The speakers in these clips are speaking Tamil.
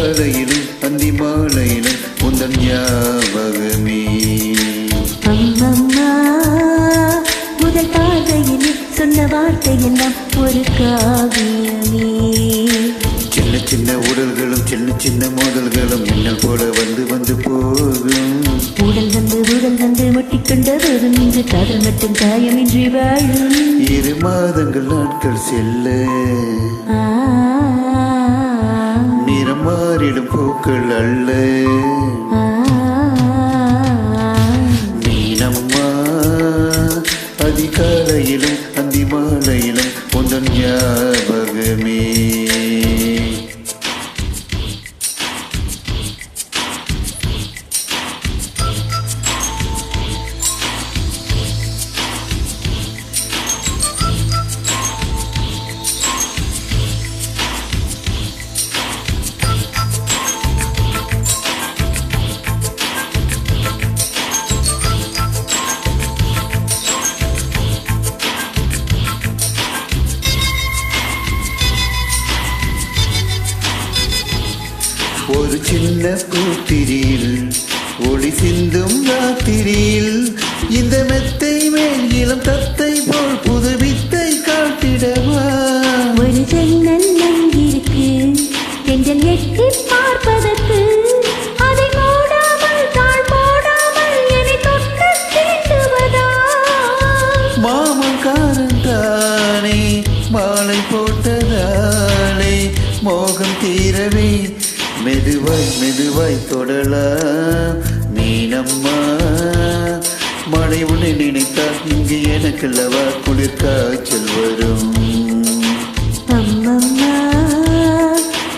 காலையிலும் அந்தி மாலையிலும் உந்தன் ஞாபகமே. அம்மம்மா முதல் பார்வையில் சொன்ன வார்த்தையெல்லாம் ஒரு காவியமே. சின்ன சின்ன உடல்களும் சின்ன சின்ன மோதல்களும் மின்னல் போல வந்து வந்து போகும். உடல் வந்து ஒட்டிக்கொண்ட போதும் இன்று காதல் மட்டும் காயமின்றி வாழும். 2 மாதங்கள் நாட்கள் செல்ல நிறம் மாறிடும் பூக்கள் அல்ல. மீனம்மா அதிகாலையிலும் அந்தி மாலையிலும் உந்தன் ஞாபகமே. ஒரு சின்ன பூத்திரியில் ஒளி சிந்தும் ராத்திரியில் இந்த மெத்தை மேல் இளம் தத்தை போல் புது வித்தை காட்டிடவா. ஒரு ஜன்னல் அங்கிருக்கு தென்றல் எட்டி பார்ப்பதற்கு, அதை மூடாமல் தாழ் போடாமல் என்னை தொட்டு தீண்டுவதா. மாமக்காரன் தானே மாலை போட்டதாலே மோகம் தீரவே மெதுவாய் மெதுவாய் தொடலாம். மீனம்மா மழை உன்னை நினைத்தால் இங்கு எனக்குள்ளவா குளிர் காய்ச்சல் வரும். அம்மம்மா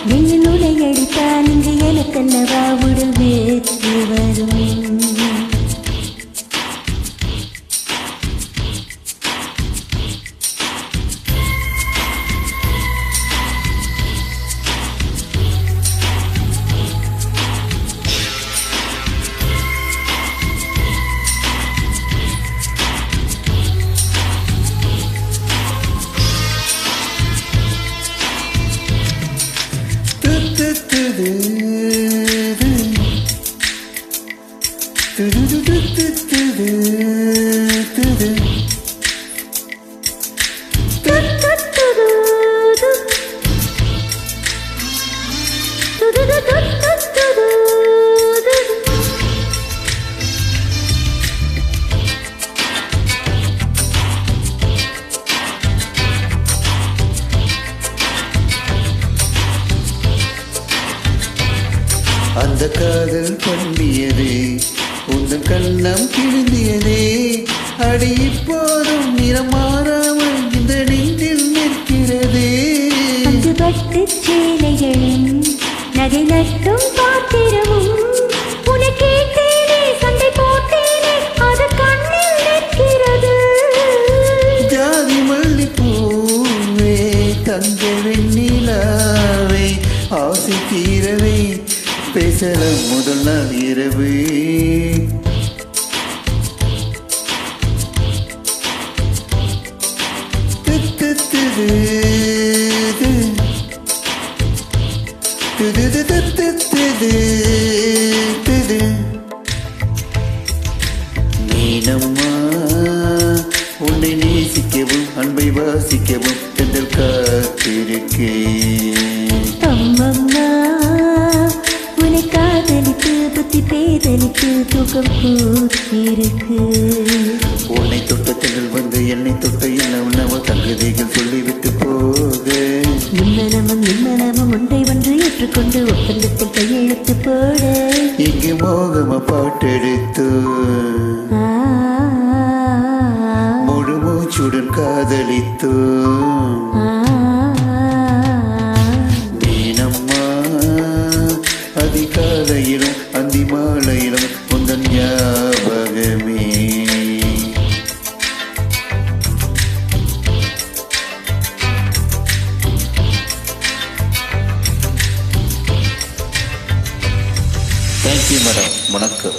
நெஞ்சில் உலை அடித்தால் இங்கு எனக்கல்லவா உடல் வேற்று வரும். அந்த காதல் பண்ணியதே உந்தன் கண்ணம் கிழிந்தியதே. அடி இப்போதும் நிறம் மாறாமல் இந்த நெஞ்சில் நிற்கிறதே. அங்கு பட்டு சேலைகளும் நகை நட்டும் பாத்திரமும் உன்னை கேட்டேனே சண்டை போட்டேனே அது கண்ணில் நிற்கிறது. ஜாதி மல்லிப்பூவே தங்க வெண்ணிலாவே ஆசை தீரவே பேசலாம் முதல் நாள் இரவு. மீனம்மா உன்னை நேசிக்கவும் அன்பை வாசிக்கவும் தென்றல் காத்திருக்கேன். அம்மம்மா உன்னை காதலித்து புத்தி பேதலித்து தூக்கம் பூத்திருக்கு. உன்னை தொட்ட தென்றல் வந்து என்னை தொட்ட என்ன உணவு தங்குதிகள் சொல்லிவிட்டு போக இம்மனமும் ஒன்றை ஒன்று ஏற்றுக்கொண்டு ஒப்பந்தத்தில் கையெழுத்து போட இங்கு மோகம பாட்டெடுத்து முழு மூச்சுடன் காதலித்து. மீனம்மா அதிகாலையிலும் அந்தி மாலையிலும் உந்தன் ஞாபகமே. Thank you madam. வணக்கம்.